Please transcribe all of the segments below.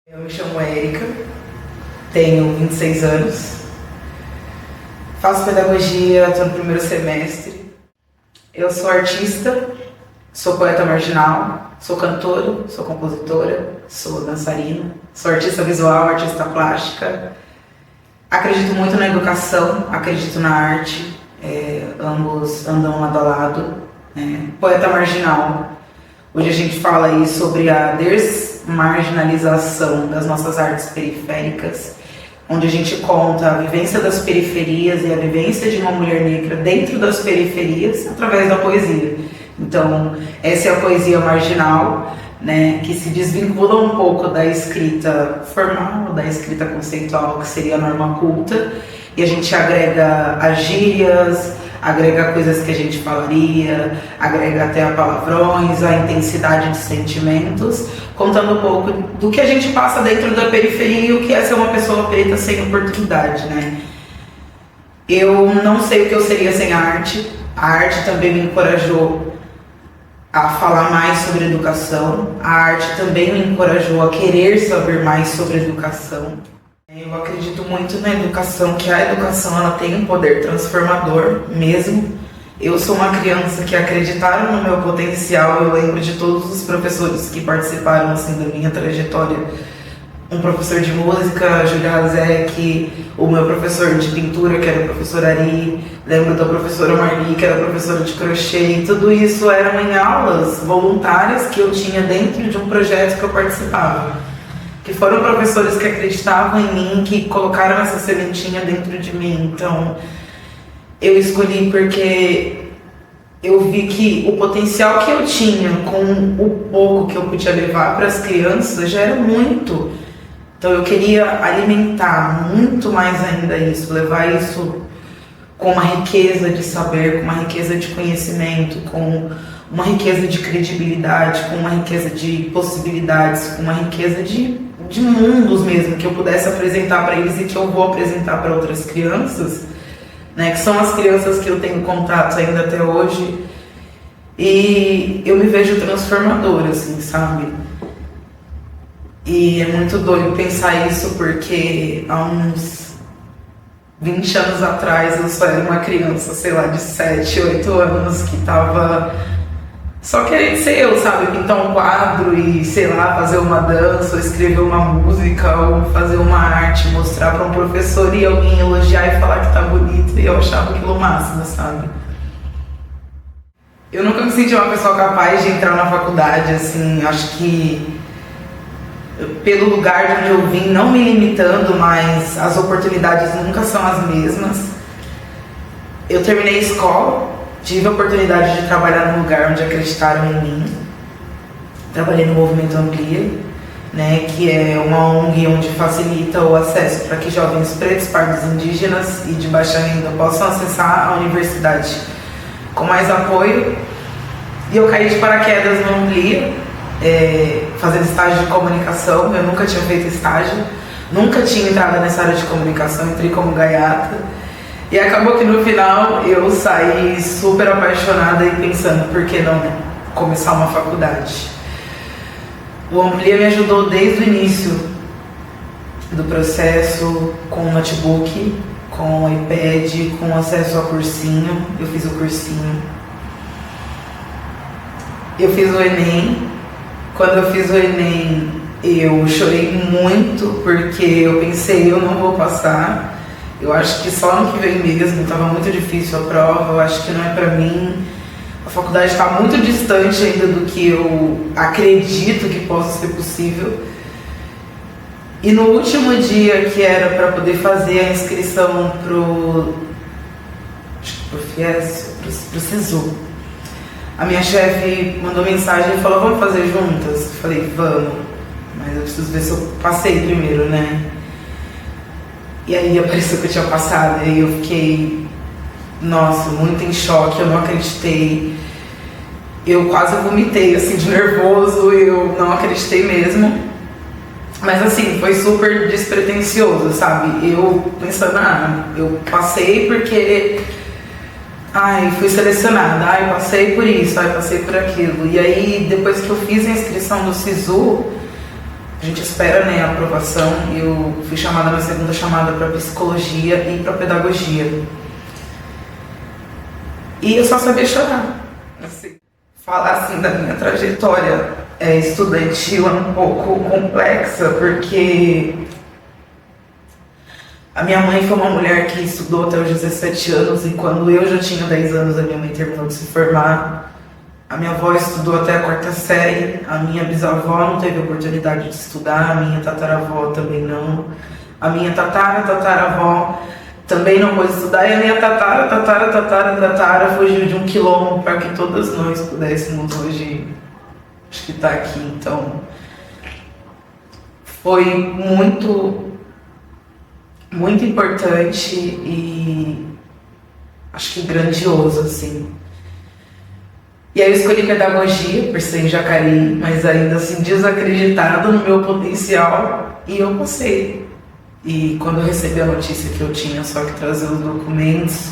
Eu me chamo Érica, tenho 26 anos, faço pedagogia, estou no primeiro semestre. Eu sou artista, sou poeta marginal, sou cantora, sou compositora, sou dançarina, sou artista visual, artista plástica. Acredito muito na educação, acredito na arte, ambos andam lado a lado. Poeta marginal, hoje a gente fala aí sobre a desmarginalização das nossas artes periféricas, onde a gente conta a vivência das periferias e a vivência de uma mulher negra dentro das periferias através da poesia. Então, essa é a poesia marginal, que se desvincula um pouco da escrita formal, da escrita conceitual, que seria a norma culta, e a gente agrega as gírias, agrega coisas que a gente falaria, agrega até a palavrões, a intensidade de sentimentos, contando um pouco do que a gente passa dentro da periferia e o que é ser uma pessoa preta sem oportunidade, Eu não sei o que eu seria sem a arte também me encorajou a falar mais sobre educação, a arte também me encorajou a querer saber mais sobre educação. Eu acredito muito na educação, que a educação ela tem um poder transformador mesmo. Eu sou uma criança que acreditaram no meu potencial, eu lembro de todos os professores que participaram assim, da minha trajetória. Um professor de música, Júlia Razek, o meu professor de pintura, que era o professor Ari, lembro da professora Marli, que era professora de crochê, e tudo isso eram em aulas voluntárias que eu tinha dentro de um projeto que eu participava. Que foram professores que acreditavam em mim, que colocaram essa sementinha dentro de mim. Então, eu escolhi porque eu vi que o potencial que eu tinha com o pouco que eu podia levar para as crianças já era muito. Então, eu queria alimentar muito mais ainda isso, levar isso com uma riqueza de saber, com uma riqueza de conhecimento, com uma riqueza de credibilidade, com uma riqueza de possibilidades, com uma riqueza de mundos mesmo, que eu pudesse apresentar para eles e que eu vou apresentar para outras crianças, que são as crianças que eu tenho contato ainda até hoje, e eu me vejo transformadora, assim, sabe? E é muito doido pensar isso, porque há uns 20 anos atrás eu só era uma criança, sei lá, de 7, 8 anos, que tava só querendo ser eu, sabe? Pintar um quadro e, sei lá, fazer uma dança, ou escrever uma música, ou fazer uma arte, mostrar para um professor e alguém elogiar e falar que tá bonito, e eu achava aquilo máximo, sabe? Eu nunca me senti uma pessoa capaz de entrar na faculdade, assim, acho que pelo lugar de onde eu vim, não me limitando, mas as oportunidades nunca são as mesmas. Eu terminei a escola, tive a oportunidade de trabalhar num lugar onde acreditaram em mim. Trabalhei no Movimento Amplia, que é uma ONG onde facilita o acesso para que jovens pretos, pardos, indígenas e de baixa renda possam acessar a universidade com mais apoio. E eu caí de paraquedas no Amplia, fazendo estágio de comunicação. Eu nunca tinha feito estágio, nunca tinha entrado nessa área de comunicação, entrei como gaiata. E acabou que no final eu saí super apaixonada e pensando, por que não começar uma faculdade? O Amplia me ajudou desde o início do processo, com o notebook, com o iPad, com acesso ao cursinho. Eu fiz o cursinho. Eu fiz o Enem. Quando eu fiz o Enem, eu chorei muito, porque eu pensei, eu não vou passar. Eu acho que só ano que vem mesmo, estava muito difícil a prova, eu acho que não é pra mim. A faculdade está muito distante ainda do que eu acredito que possa ser possível. E no último dia, que era para poder fazer a inscrição pro SISU, a minha chefe mandou mensagem e falou, vamos fazer juntas? Eu falei, vamos, mas eu preciso ver se eu passei primeiro, E aí apareceu que eu tinha passado, e aí eu fiquei, nossa, muito em choque, eu não acreditei. Eu quase vomitei, assim, de nervoso, eu não acreditei mesmo. Mas assim, foi super despretensioso, sabe? Eu pensando, eu passei porque fui selecionada, passei por isso, passei por aquilo. E aí, depois que eu fiz a inscrição do SISU, a gente espera, né, a aprovação. Eu fui chamada na segunda chamada para psicologia e para pedagogia. E eu só sabia chorar. Assim, falar assim da minha trajetória estudantil é um pouco complexa, porque a minha mãe foi uma mulher que estudou até os 17 anos, e quando eu já tinha 10 anos, a minha mãe terminou de se formar. A minha avó estudou até a quarta série, a minha bisavó não teve oportunidade de estudar, a minha tataravó também não. A minha tataravó também não pôde estudar, e a minha tatara fugiu de um quilombo para que todas nós pudéssemos hoje, acho que estar aqui. Então, foi muito importante e acho que grandioso, assim. E aí eu escolhi pedagogia, por ser em Jacareí, mas ainda assim desacreditado no meu potencial, e eu passei. E quando eu recebi a notícia que eu tinha só que trazer os documentos,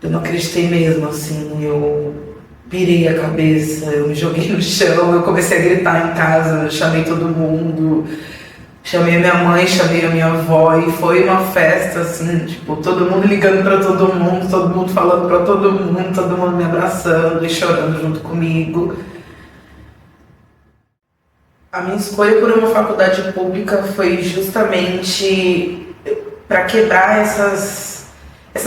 eu não acreditei mesmo, assim. Eu pirei a cabeça, eu me joguei no chão, eu comecei a gritar em casa, chamei todo mundo, chamei a minha mãe, chamei a minha avó, e foi uma festa, assim, tipo, todo mundo ligando pra todo mundo falando pra todo mundo me abraçando e chorando junto comigo. A minha escolha por uma faculdade pública foi justamente para quebrar essas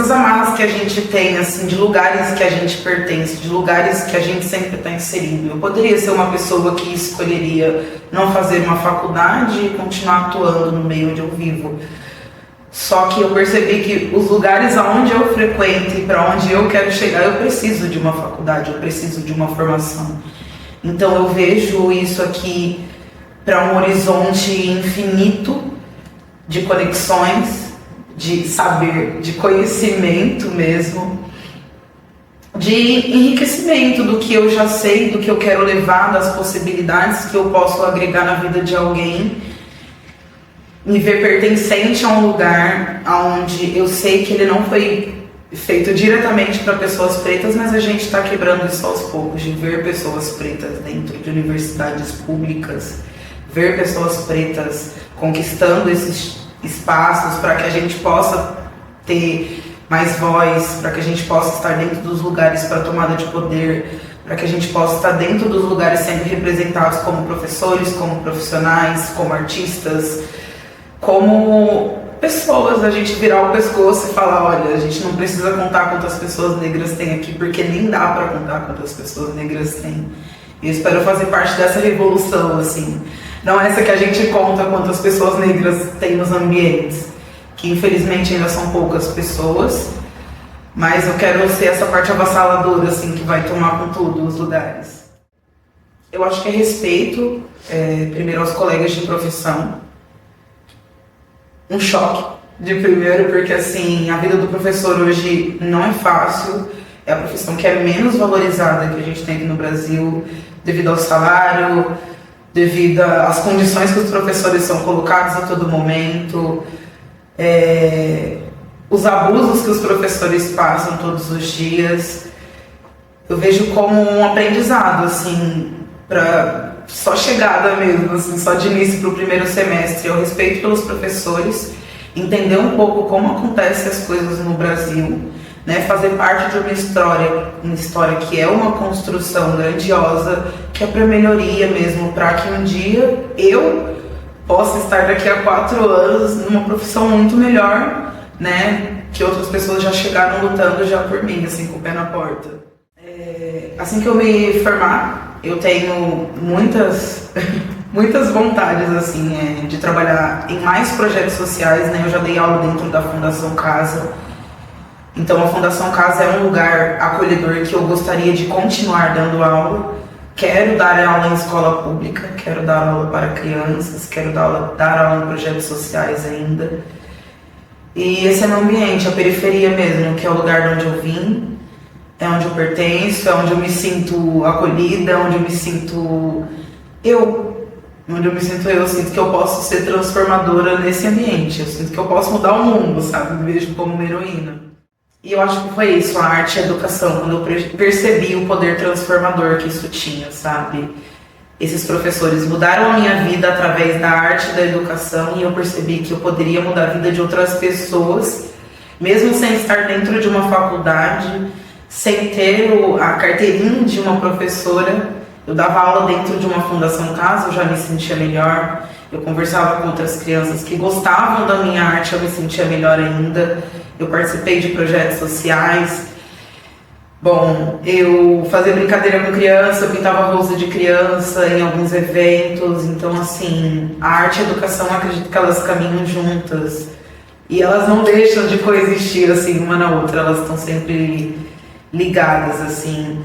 amarras que a gente tem, assim, de lugares que a gente pertence, de lugares que a gente sempre está inserido. Eu poderia ser uma pessoa que escolheria não fazer uma faculdade e continuar atuando no meio onde eu vivo. Só que eu percebi que os lugares aonde eu frequento e para onde eu quero chegar, eu preciso de uma faculdade, eu preciso de uma formação. Então eu vejo isso aqui para um horizonte infinito de conexões, de saber, de conhecimento mesmo, de enriquecimento do que eu já sei, do que eu quero levar, das possibilidades que eu posso agregar na vida de alguém, me ver pertencente a um lugar onde eu sei que ele não foi feito diretamente para pessoas pretas, mas a gente está quebrando isso aos poucos, de ver pessoas pretas dentro de universidades públicas, ver pessoas pretas conquistando esses espaços para que a gente possa ter mais voz, para que a gente possa estar dentro dos lugares para tomada de poder, para que a gente possa estar dentro dos lugares sendo representados como professores, como profissionais, como artistas, como pessoas, a gente virar o pescoço e falar, olha, a gente não precisa contar quantas pessoas negras tem aqui, porque nem dá para contar quantas pessoas negras tem. E eu espero fazer parte dessa revolução, assim. Não é essa que a gente conta quantas pessoas negras tem nos ambientes, que infelizmente ainda são poucas pessoas, mas eu quero ser essa parte avassaladora, assim, que vai tomar com tudo os lugares. Eu acho que é respeito, primeiro aos colegas de profissão. Um choque de primeiro, porque assim, a vida do professor hoje não é fácil, é a profissão que é menos valorizada que a gente tem aqui no Brasil, devido ao salário, devido às condições que os professores são colocados a todo momento, os abusos que os professores passam todos os dias. Eu vejo como um aprendizado, assim, para só chegada mesmo, assim, só de início para o primeiro semestre. Eu respeito pelos professores, entender um pouco como acontecem as coisas no Brasil, né, fazer parte de uma história que é uma construção grandiosa, que é para melhoria mesmo, para que um dia eu possa estar daqui a 4 anos numa profissão muito melhor, né, que outras pessoas já chegaram lutando já por mim, assim, com o pé na porta. Assim que eu me formar, eu tenho muitas vontades, assim, de trabalhar em mais projetos sociais, né, eu já dei aula dentro da Fundação Casa. Então a Fundação Casa é um lugar acolhedor que eu gostaria de continuar dando aula. Quero dar aula em escola pública, quero dar aula para crianças, quero dar aula em projetos sociais ainda. E esse é meu ambiente, a periferia mesmo, que é o lugar de onde eu vim, é onde eu pertenço, é onde eu me sinto acolhida, onde eu me sinto eu. Eu sinto que eu posso ser transformadora nesse ambiente, eu sinto que eu posso mudar o mundo, sabe? Me vejo como uma heroína. E eu acho que foi isso, a arte e a educação, quando eu percebi o poder transformador que isso tinha, sabe? Esses professores mudaram a minha vida através da arte e da educação, e eu percebi que eu poderia mudar a vida de outras pessoas, mesmo sem estar dentro de uma faculdade, sem ter a carteirinha de uma professora. Eu dava aula dentro de uma fundação casa, eu já me sentia melhor. Eu conversava com outras crianças que gostavam da minha arte, eu me sentia melhor ainda. Eu participei de projetos sociais. Bom, eu fazia brincadeira com criança, eu pintava rosa de criança em alguns eventos. Então, assim, a arte e a educação, eu acredito que elas caminham juntas. E elas não deixam de coexistir, assim, uma na outra. Elas estão sempre ligadas, assim.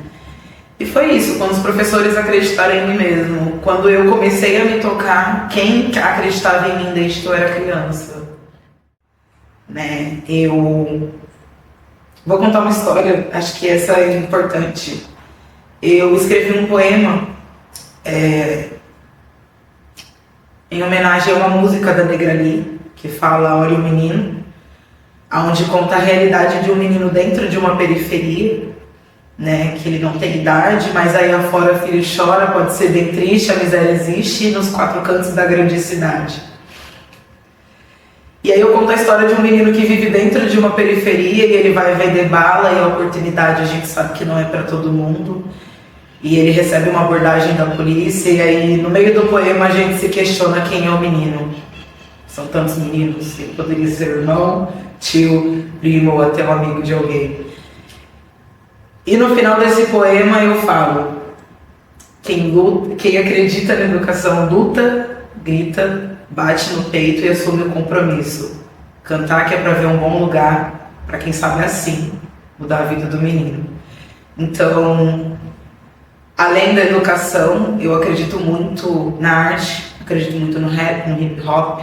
E foi isso, quando os professores acreditaram em mim mesmo. Quando eu comecei a me tocar, quem acreditava em mim desde que eu era criança. Né? Eu vou contar uma história, acho que essa é importante. Eu escrevi um poema em homenagem a uma música da Negra Lee, que fala Olha o Menino, onde conta a realidade de um menino dentro de uma periferia, né, que ele não tem idade, mas aí afora o filho chora, pode ser bem triste, a miséria existe nos quatro cantos da grande cidade. E aí eu conto a história de um menino que vive dentro de uma periferia e ele vai vender bala, e a oportunidade a gente sabe que não é para todo mundo. E ele recebe uma abordagem da polícia, e aí no meio do poema a gente se questiona quem é o menino. São tantos meninos, ele poderia ser irmão, tio, primo ou até um amigo de alguém. E no final desse poema eu falo: quem acredita na educação luta, grita, bate no peito e assume o compromisso. Cantar que é para ver um bom lugar, para quem sabe assim mudar a vida do menino. Então, além da educação, eu acredito muito na arte, acredito muito no rap, no hip hop,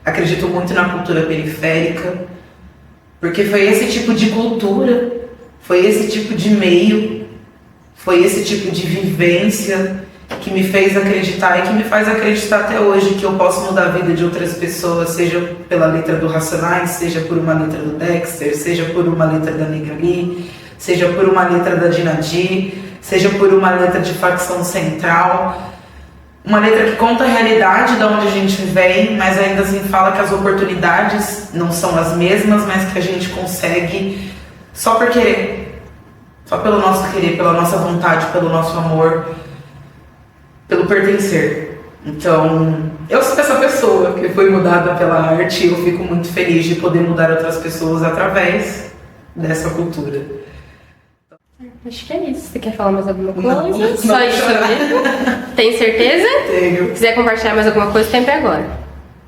acredito muito na cultura periférica, porque foi esse tipo de cultura, foi esse tipo de meio, foi esse tipo de vivência que me fez acreditar e que me faz acreditar até hoje que eu posso mudar a vida de outras pessoas, seja pela letra do Racionais, seja por uma letra do Dexter, seja por uma letra da Negra Lee, seja por uma letra da Dinadi, seja por uma letra de Facção Central. Uma letra que conta a realidade de onde a gente vem, mas ainda assim fala que as oportunidades não são as mesmas, mas que a gente consegue só por querer, só pelo nosso querer, pela nossa vontade, pelo nosso amor, pelo pertencer. Então, eu sou essa pessoa que foi mudada pela arte e eu fico muito feliz de poder mudar outras pessoas através dessa cultura. Acho que é isso. Você quer falar mais alguma coisa? Não, só isso mesmo? Tem certeza? Tenho. Se quiser compartilhar mais alguma coisa, sempre agora.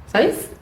Só isso?